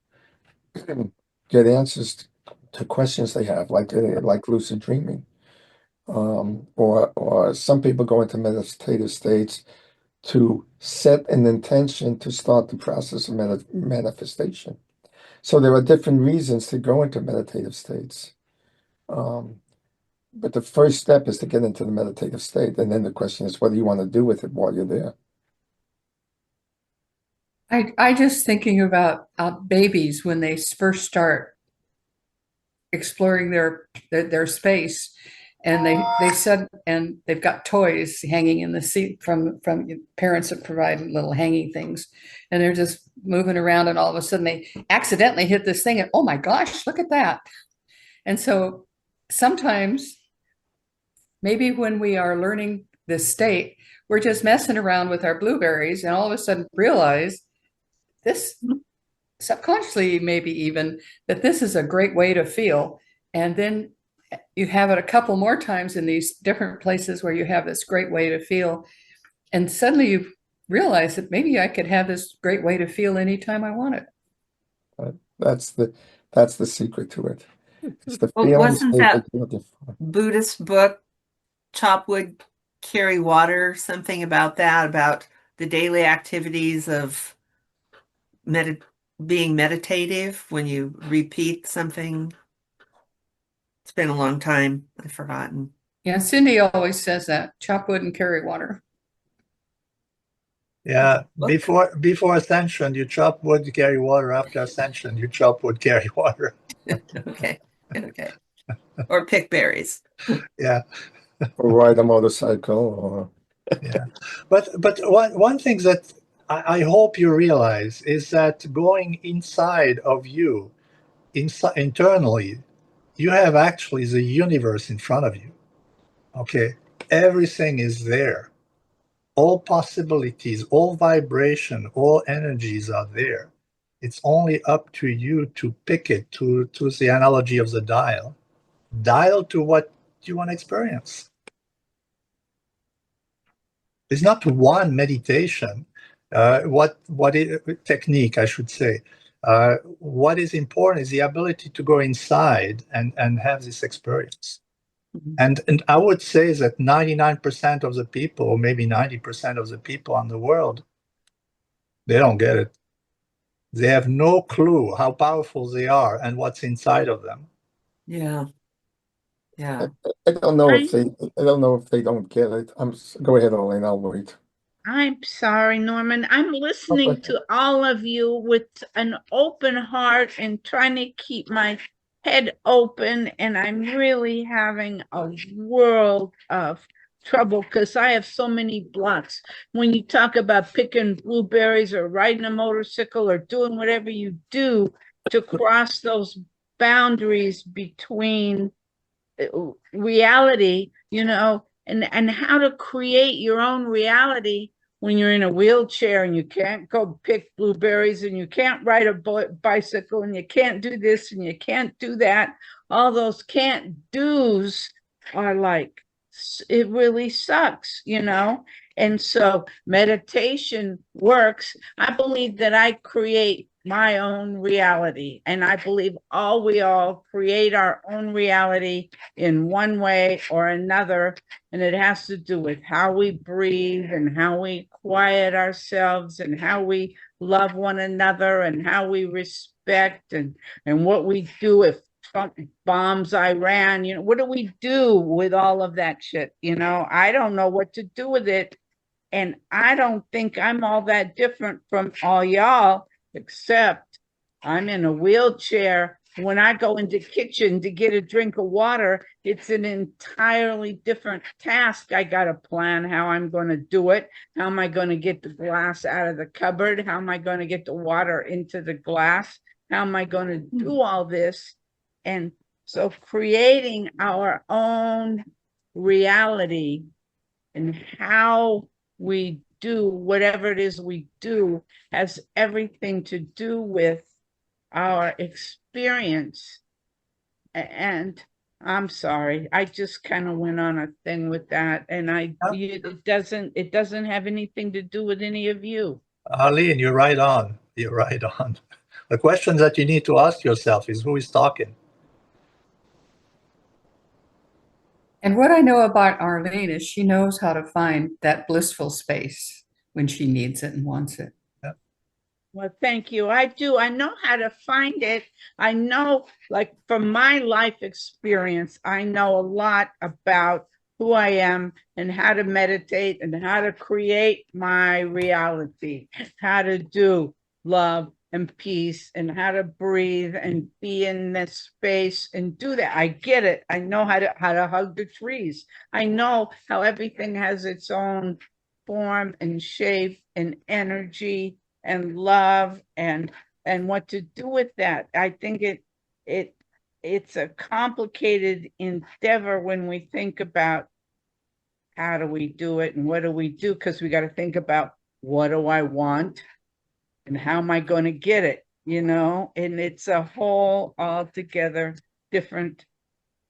get answers to questions they have, like lucid dreaming. Or some people go into meditative states to set an intention to start the process of manifestation. So there are different reasons to go into meditative states. Um, but the first step is to get into the meditative state. And then the question is, what do you want to do with it while you're there? I just thinking about babies when they first start exploring their space, and they said, and they've got toys hanging in the seat from parents that provide little hanging things, and they're just moving around, and all of a sudden they accidentally hit this thing, and oh my gosh, look at that. And so sometimes maybe when we are learning this state, we're just messing around with our blueberries, and all of a sudden realize this, subconsciously maybe even, that this is a great way to feel, and then you have it a couple more times in these different places where you have this great way to feel. And suddenly you realize that maybe I could have this great way to feel anytime I want it. That's the secret to it. It's the Well, feeling wasn't state that that you're looking for. Buddhist book, Chop Wood, Carry Water, something about that, about the daily activities of being meditative when you repeat something? It's been a long time. I've forgotten. Yeah, Cindy always says that, chop wood and carry water. Yeah, Book? before ascension, you chop wood, you carry water. After ascension, you chop wood, carry water. Okay. Okay. Or pick berries. Yeah, Or ride a motorcycle or yeah. But one thing that I hope you realize is that going inside of you, internally, you have actually the universe in front of you. Okay, everything is there. All possibilities, all vibration, all energies are there. It's only up to you to pick it, to the analogy of the dial. Dial to what you want to experience. There's not one meditation. Technique, I should say. What is important is the ability to go inside and have this experience. Mhm. And I would say that 99% of the people, or maybe 90% of the people in the world, they don't get it. They have no clue how powerful they are and what's inside of them. Yeah. Yeah. I don't know I, if they don't get it. Go ahead, Elaine, I'll wait. I'm sorry, Norman. I'm listening Okay. to all of you with an open heart and trying to keep my head open, and I'm really having a world of trouble because I have so many blocks. When you talk about picking blueberries or riding a motorcycle or doing whatever you do to cross those boundaries between reality, and how to create your own reality when you're in a wheelchair and you can't go pick blueberries and you can't ride a bicycle and you can't do this and you can't do that. All those can't do's are like, it really sucks. And so meditation works. I believe that I create my own reality, and I believe we all create our own reality in one way or another, and it has to do with how we breathe and how we quiet ourselves and how we love one another and how we respect and what we do if Trump bombs Iran. What do we do with all of that shit? I don't know what to do with it, and I don't think I'm all that different from all y'all, except I'm in a wheelchair. When I go into the kitchen to get a drink of water, it's an entirely different task. I got to plan how I'm going to do it. How am I going to get the glass out of the cupboard? How am I going to get the water into the glass? How am I going to do all this? And so creating our own reality and how we do whatever it is we do has everything to do with our experience. And I'm sorry, I just kind of went on a thing with that, and it doesn't have anything to do with any of you. Arlene, you're right on. You're right on. The question that you need to ask yourself is who is talking? And what I know about Arlene is she knows how to find that blissful space when she needs it and wants it. Well, thank you. I do. I know how to find it. I know, like, from my life experience, I know a lot about who I am and how to meditate and how to create my reality, how to do love and peace and how to breathe and be in this space and do that. I get it. I know how to hug the trees. I know how everything has its own form and shape and energy and love and what to do with that. I think it's a complicated endeavor when we think about how do we do it and what do we do, because we got to think about what do I want and how am I going to get it, and it's a whole altogether different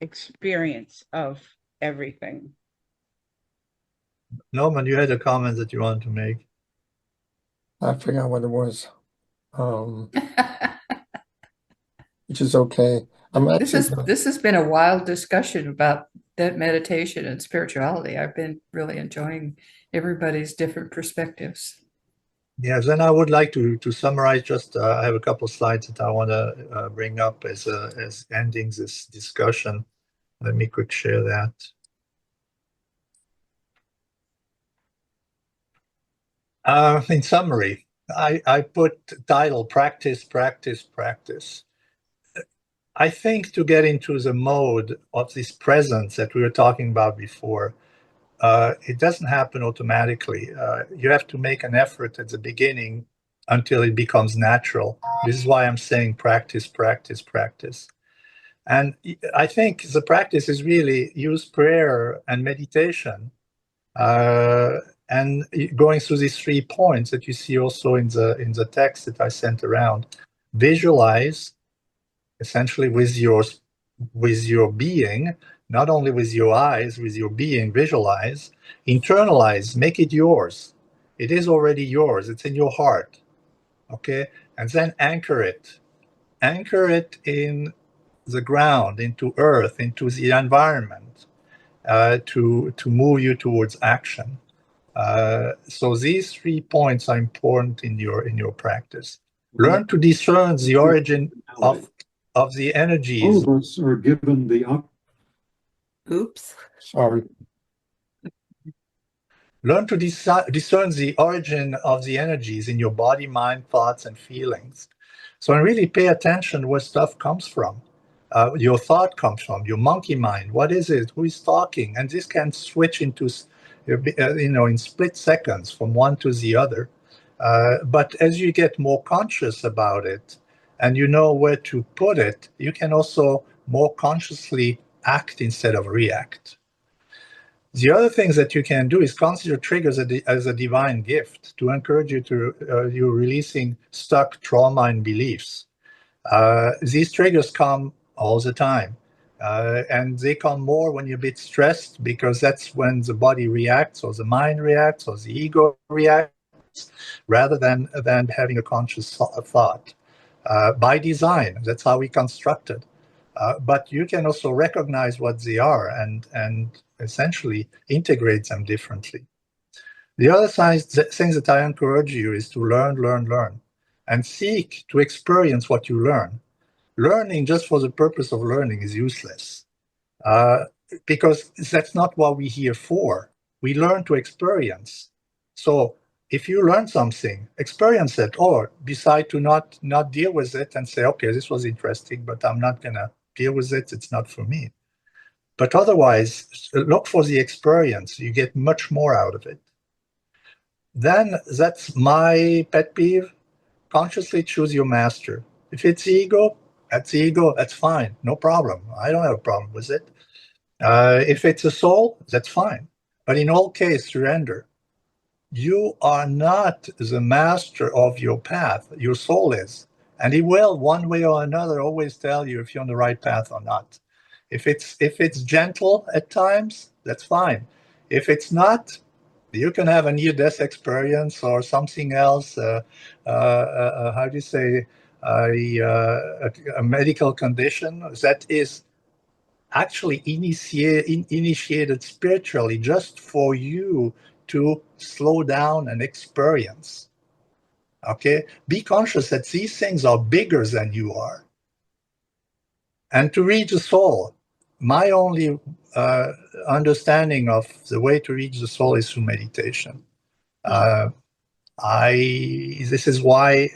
experience of everything. Norman, you had a comment that you wanted to make. I forgot what it was. Which is okay. I'm actually This has been a wild discussion about that meditation and spirituality. I've been really enjoying everybody's different perspectives. Yes, and I would like to summarize. Just I have a couple of slides that I want to bring up as ending this discussion. Let me quick share that. In summary, I put title practice, practice, practice. I think to get into the mode of this presence that we were talking about before, it doesn't happen automatically. You have to make an effort at the beginning until it becomes natural. This is why I'm saying practice, practice, practice. And I think the practice is really use prayer and meditation, and going through these 3 points that you see also in the text that I sent around. Visualize, essentially with your being, not only with your eyes, with your being. Visualize, internalize, make it yours. It is already yours. It's in your heart. Okay, and then anchor it. Anchor it in the ground, into earth, into the environment, to move you towards action. So these 3 points are important in your practice. Learn to discern the origin of the energies. All of us are given the Oops. sorry. Learn to discern the origin of the energies in your body, mind, thoughts, and feelings. So really pay attention where stuff comes from. Your thought comes from your monkey mind. What is it? Who is talking? And this can switch into, in split seconds from one to the other. But as you get more conscious about it and you know where to put it, you can also more consciously act instead of react. The other things that you can do is consider triggers as a divine gift to encourage you to you releasing stuck trauma and beliefs. These triggers come all the time, and they come more when you're a bit stressed, because that's when the body reacts, or the mind reacts, or the ego reacts, rather than having a conscious thought. By design, that's how we constructed. But you can also recognize what they are and essentially integrate them differently. The other things that I encourage you is to learn, and seek to experience what you learn. Learning just for the purpose of learning is useless, because that's not what we're here for. We learn to experience. So if you learn something, experience it, or decide to not deal with it and say, okay, this was interesting, but I'm not going to deal with it. It's not for me. But otherwise, look for the experience. You get much more out of it. Then that's my pet peeve. Consciously choose your master. If it's ego, that's fine. No problem. I don't have a problem with it. If it's a soul, that's fine. But in all cases, surrender. You are not the master of your path. Your soul is. And he will, one way or another, always tell you if you're on the right path or not. If it's gentle at times, that's fine. If it's not, you can have a near-death experience or something else. How do you say, a medical condition that is actually initiated spiritually just for you to slow down and experience. Okay, be conscious that these things are bigger than you are. And to reach the soul, my only understanding of the way to reach the soul is through meditation. This is why,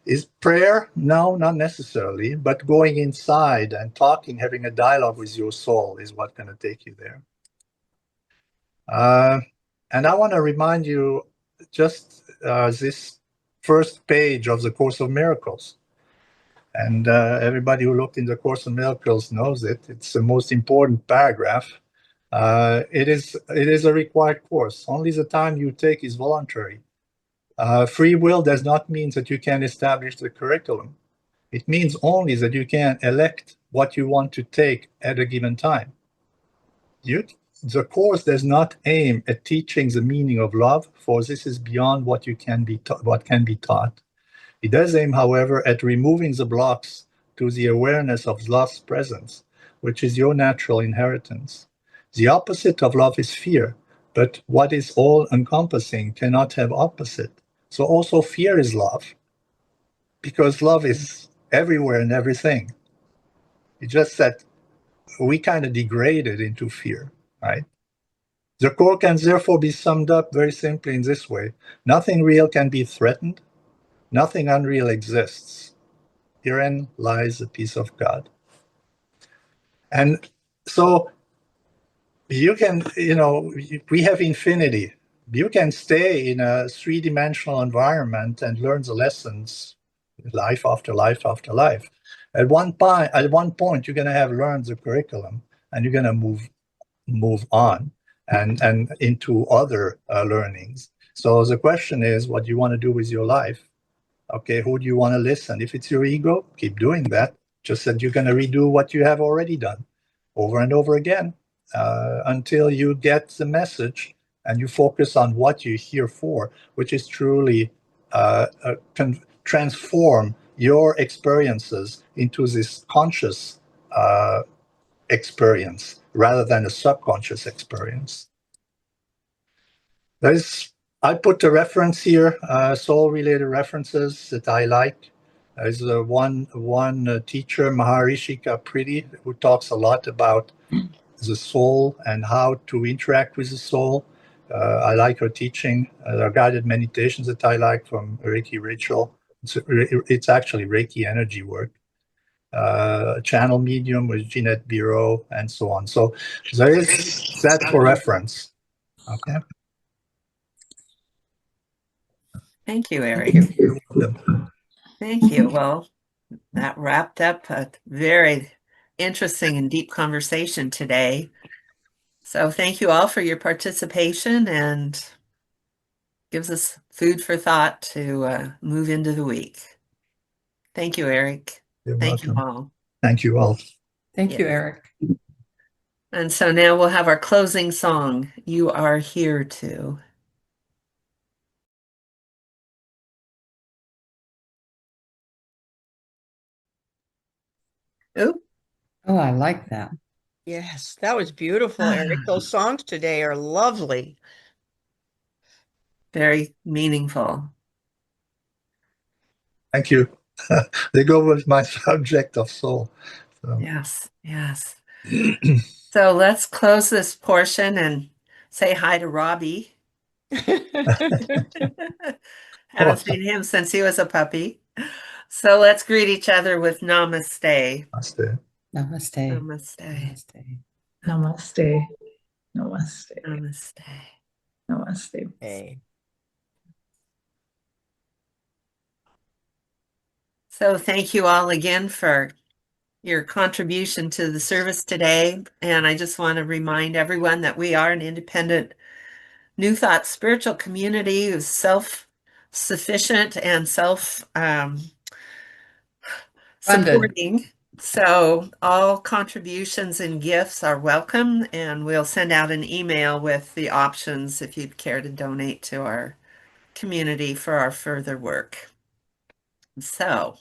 is prayer? No, not necessarily, but going inside and talking, having a dialogue with your soul is what's going to take you there. And I want to remind you just this first page of the Course of Miracles. And everybody who looked in the Course of Miracles knows it. It's the most important paragraph. It is a required course. Only the time you take is voluntary. Free will does not mean that you can establish the curriculum. It means only that you can elect what you want to take at a given time. The course does not aim at teaching the meaning of love, for this is beyond what can be taught. It does aim, however, at removing the blocks to the awareness of love's presence, which is your natural inheritance. The opposite of love is fear, but what is all-encompassing cannot have opposite. So also fear is love, because love is everywhere and everything. It's just that we kind of degrade it into fear, right? The core can therefore be summed up very simply in this way. Nothing real can be threatened. Nothing unreal exists. Herein lies the peace of God. And so you can, we have infinity. You can stay in a three-dimensional environment and learn the lessons life after life after life. At one point, you're going to have learned the curriculum and you're going to move on and into other learnings. So the question is, what do you want to do with your life? Okay, who do you want to listen? If it's your ego, keep doing that. Just that you're going to redo what you have already done over and over again until you get the message and you focus on what you're here for, which is truly transform your experiences into this conscious experience rather than a subconscious experience. I put a reference here, soul-related references that I like. There's one teacher, Maharishi Priti, who talks a lot about the soul and how to interact with the soul. I like her teaching. There are guided meditations that I like from Reiki Rachel. It's actually Reiki energy work. Channel medium with Jeanette Biro and so on. So there is that for reference. Okay. Thank you, Eric. Yep. Thank you. Well, that wrapped up a very interesting and deep conversation today. So thank you all for your participation and gives us food for thought to move into the week. Thank you, Eric. You're Thank you welcome. all. Thank you all. Thank you, Yeah. Eric. And so now we'll have our closing song, You Are Here To. Oop. Oh, I like that. Yes, that was beautiful, Eric. Those songs today are lovely. Very meaningful. Thank you. They go with my subject of soul. So. Yes, yes. So let's close this portion and say hi to Robbie. Haven't seen him since he was a puppy. So let's greet each other with namaste. Namaste. Namaste. Namaste. Namaste. Namaste. Namaste. Namaste. Okay. So thank you all again for your contribution to the service today. And I just want to remind everyone that we are an independent New Thought spiritual community who's self-sufficient and self-supporting. So all contributions and gifts are welcome, and we'll send out an email with the options if you'd care to donate to our community for our further work. So